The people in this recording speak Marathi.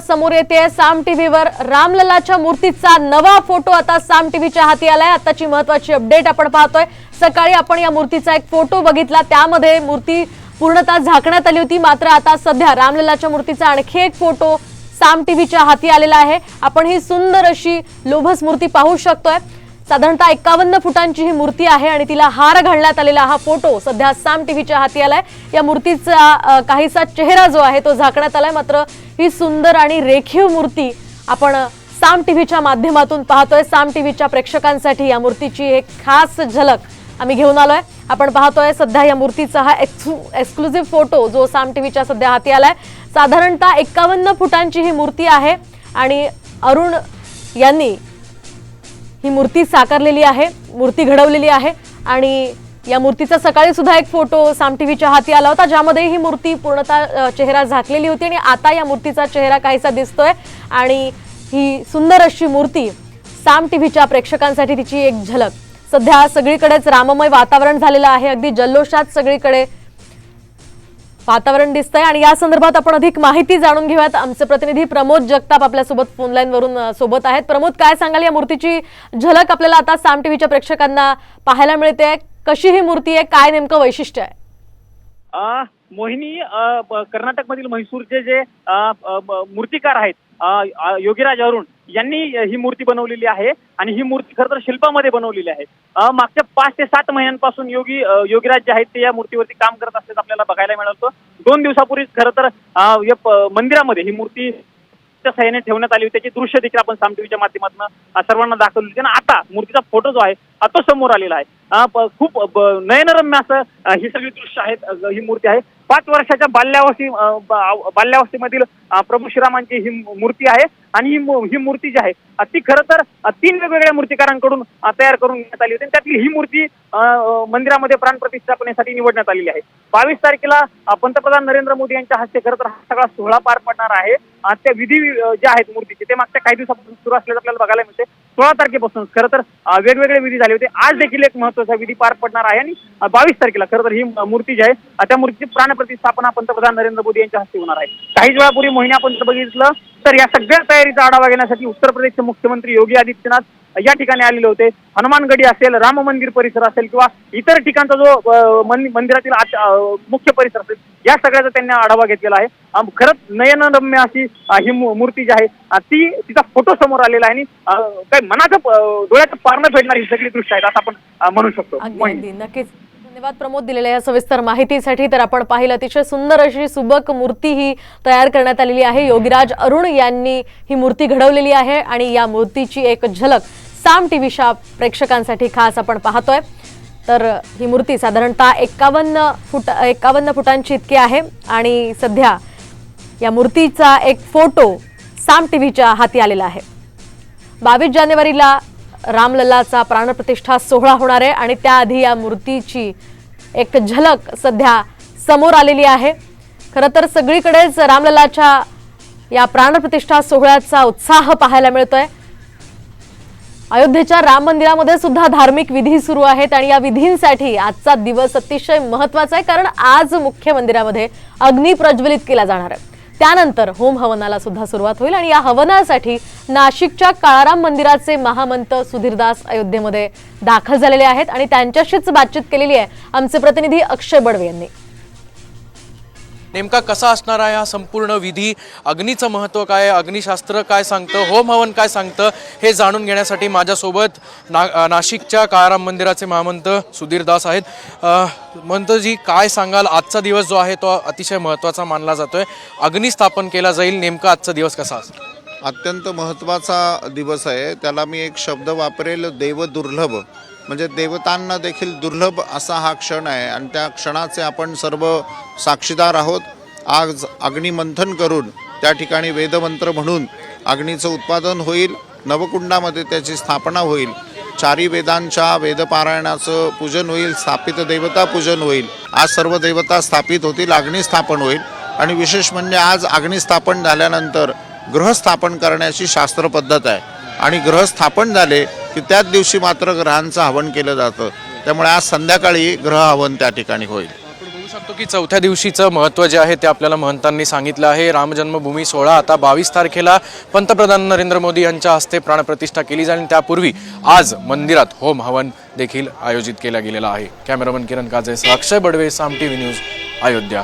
समोर येते साम टीव्हीवर रामललाच्या मूर्तीचा नवा फोटो आता साम टीव्हीच्या हाती आलाय। आताची महत्त्वाची अपडेट आपण पाहतोय। सकाळी आपण या मूर्तीचा एक फोटो बघितला, त्यामध्ये मूर्ती पूर्णतः झाकण्यात आली होती, मात्र आता सध्या रामललाच्या मूर्तीचा आणखी एक फोटो साम टीव्हीच्या हाती आलेला आहे। आपण ही सुंदर अशी लोभस मूर्ती पाहू शकतोय। साधारणतः 51 फुटांची ही मूर्ती आहे आणि तिला हार घालण्यात आलेला हा फोटो सध्या साम टीव्हीच्या हाती आलाय। या मूर्तीचा काहीसा चेहरा जो आहे तो झाकण्यात आलाय, मात्र ही सुंदर आणि रेखीव मूर्ती आपण साम टीव्हीच्या माध्यमातून पाहतोय। साम टीव्हीच्या प्रेक्षकांसाठी या मूर्तीची एक खास झलक आम्ही घेऊन आलोय। आपण पाहतोय सध्या या मूर्तीचा हा एक्सक्लुसिव्ह फोटो जो साम टीव्हीच्या सध्या हाती आलाय। साधारणतः 51 फुटांची ही मूर्ती आहे आणि अरुण यांनी ही मूर्ती साकारलेली आहे, मूर्ती घडवलेली आहे आणि या मूर्तीचा सकाळी सुद्धा एक फोटो साम टीव्हीच्या हाती आला होता, ज्यामध्ये ही मूर्ती पूर्णतः चेहरा झाकलेली होती आणि आता या मूर्तीचा चेहरा काहीसा दिसतोय आणि ही सुंदर अशी मूर्ती साम टीव्हीच्या प्रेक्षकांसाठी तिची एक झलक। सध्या सगळीकडेच राममय वातावरण झालेलं आहे, अगदी जल्लोषात सगळीकडे वातावरण दिसतंय आणि या संदर्भात आपण अधिक माहिती जाणून घेऊयात। आमचे प्रतिनिधी प्रमोद जगताप आपल्या सोबत फोन लाईन वरून सोबत आहेत। प्रमोद, काय सांगाल, या मूर्तीची झलक आपल्याला आता साम टीव्हीच्या प्रेक्षकांना पाहायला मिळते, कशी ही मूर्ती आहे, काय नेमकं वैशिष्ट्य आहे? मोहिनी, कर्नाटकमधील म्हैसूरचे जे मूर्तिकार आहेत योगीराज अरुण यांनी ही मूर्ती बनवलेली आहे आणि ही मूर्ती खरं तर शिल्पामध्ये बनवलेली आहे। मागच्या 5 ते 7 महिन्यांपासून योगीराज जे आहेत ते या मूर्तीवरती काम करत असल्याचं आपल्याला बघायला मिळालं। 2 दिवसापूर्वीच खरं तर या मंदिरामध्ये ही मूर्ती सहाय्याने ठेवण्यात आली होती, त्याची दृश्य देखील आपण साम टीव्हीच्या माध्यमातून सर्वांना दाखवली होती आणि आता मूर्तीचा फोटो जो आहे तो समोर आलेला आहे। खूप नयनरम्य असं ही सगळी दृश्य आहेत। ही मूर्ती आहे 5 वर्षाच्या बाल्यावस्थेमधील प्रभू श्रीरामांची ही मूर्ती आहे आणि ही मूर्ती जी आहे ती खरं तर 3 वेगवेगळ्या मूर्तिकारांकडून तयार करून घेण्यात आली होती आणि त्यातली ही मूर्ती मंदिरामध्ये प्राणप्रतिष्ठापनेसाठी निवडण्यात आलेली आहे। 22 तारखेला पंतप्रधान नरेंद्र मोदी यांच्या हस्ते खरं तर हा सगळा सोहळा पार पडणार आहे। त्या विधी जे आहेत मूर्तीचे ते मागच्या काही दिवसापासून सुरू असल्याचं आपल्याला बघायला मिळते। 16 तारखेपासून खरं तर वेगवेगळे विधी झाले होते, आज देखील एक महत्त्वाचा विधी पार पडणार आहे आणि 22 तारखेला खरं तर ही मूर्ती जी आहे त्या मूर्तीची प्राणप्रतिष्ठापना पंतप्रधान नरेंद्र मोदी यांच्या हस्ते होणार आहे। काही वेळापूर्वी मोहिनी आपण बघितलं तर या सगळ्या तयारीचा आढावा घेण्यासाठी उत्तर प्रदेशचे मुख्यमंत्री योगी आदित्यनाथ या ठिकाणी आलेले होते। हनुमानगडी असेल, राम मंदिर परिसर असेल किंवा इतर ठिकाणचा जो मंदिरातील मुख्य परिसर असेल, या सगळ्याचा त्यांनी आढावा घेतलेला आहे। खरंच नयनरम्य अशी ही मूर्ती जी आहे तिचा फोटो समोर आलेला आहे आणि काही मनाचं डोळ्याचं पारणं फेडणारी ही सगळी दृश्य आहेत असं आपण म्हणू शकतो। नक्कीच धन्यवाद प्रमोद दिलेल्या या सविस्तर माहितीसाठी। तर आपण पाहिलं अतिशय सुंदर अशी सुबक मूर्ती ही तयार करण्यात आलेली आहे। योगीराज अरुण यांनी ही मूर्ती घडवलेली आहे आणि या मूर्तीची एक झलक साम टीव्हीच्या प्रेक्षकांसाठी खास आपण पाहतोय। तर ही मूर्ती साधारणतः 51 फुटांची इतकी आहे आणि सध्या या मूर्तीचा एक फोटो साम टीव्हीच्या हाती आलेला आहे। 22 जानेवारीला रामललाचा प्राणप्रतिष्ठा सोहळा होणार आहे आणि त्याआधी या मूर्तीची एक झलक सध्या समोर आलेली आहे। खरं तर सगळीकडेच रामललाच्या या प्राणप्रतिष्ठा सोहळ्याचा उत्साह पाहायला मिळतोय। अयोध्येच्या राम मंदिरामध्ये सुद्धा धार्मिक विधी सुरू आहेत आणि या विधींसाठी आजचा दिवस अतिशय महत्त्वाचा आहे, कारण आज मुख्य मंदिरामध्ये अग्नी प्रज्वलित केला जाणार आहे। त्यानंतर होम हवनाला सुद्धा सुरुवात होईल आणि या हवनासाठी नाशिकच्या काळाराम मंदिराचे महामंत सुधीरदास अयोध्येमध्ये दाखल झालेले आहेत आणि त्यांच्याशीच बातचीत केलेली आहे आमचे प्रतिनिधी अक्षय बडवे यांनी। नेमका कसा असणार आहे हा संपूर्ण विधी, अग्नीचं महत्त्व काय, अग्निशास्त्र काय सांगतं, होम हवन काय सांगतं, हे जाणून घेण्यासाठी माझ्यासोबत नाशिकच्या काळाराम मंदिराचे महामंत सुधीरदास आहेत। मंतजी, काय सांगाल, आजचा दिवस जो आहे तो अतिशय महत्त्वाचा मानला जातोय, अग्निस्थापन केला जाईल, नेमका आजचा दिवस कसा असेल? अत्यंत महत्त्वाचा दिवस आहे। त्याला मी एक शब्द वापरेल, देवदुर्लभ, म्हणजे देवतांना देखील दुर्लभ असा हा क्षण आहे आणि त्या क्षणाचे आपण सर्व साक्षीदार आहोत। आज अग्निमंथन करून त्या ठिकाणी वेदमंत्र म्हणून अग्नीचं उत्पादन होईल, नवकुंडामध्ये त्याची स्थापना होईल, 4 वेदांच्या वेदपारायणाचं पूजन होईल, स्थापित देवता पूजन होईल, आज सर्व देवता स्थापित होतील, अग्निस्थापन होईल आणि विशेष म्हणजे आज अग्निस्थापन झाल्यानंतर ग्रहस्थापन करण्याची शास्त्र पद्धत आहे आणि ग्रह स्थापन झाले की त्याच दिवशी मात्र ग्रहांचं हवन केलं जातं। त्यामुळे आज संध्याकाळी ग्रह हवन त्या ठिकाणी होईल। शकतो की चौथ्या दिवशीचं महत्त्व जे आहे ते आपल्याला महंतांनी सांगितलं आहे. राम जन्मभूमी सोहळा आता 22 तारखेला पंतप्रधान नरेंद्र मोदी यांच्या हस्ते प्राणप्रतिष्ठा केली जाईल आणि त्यापूर्वी आज मंदिरात होम हवन देखील आयोजित केला गेलेला आहे. कॅमेरामन किरण काजेसह अक्षय बडवे, साम टीव्ही न्यूज, अयोध्या.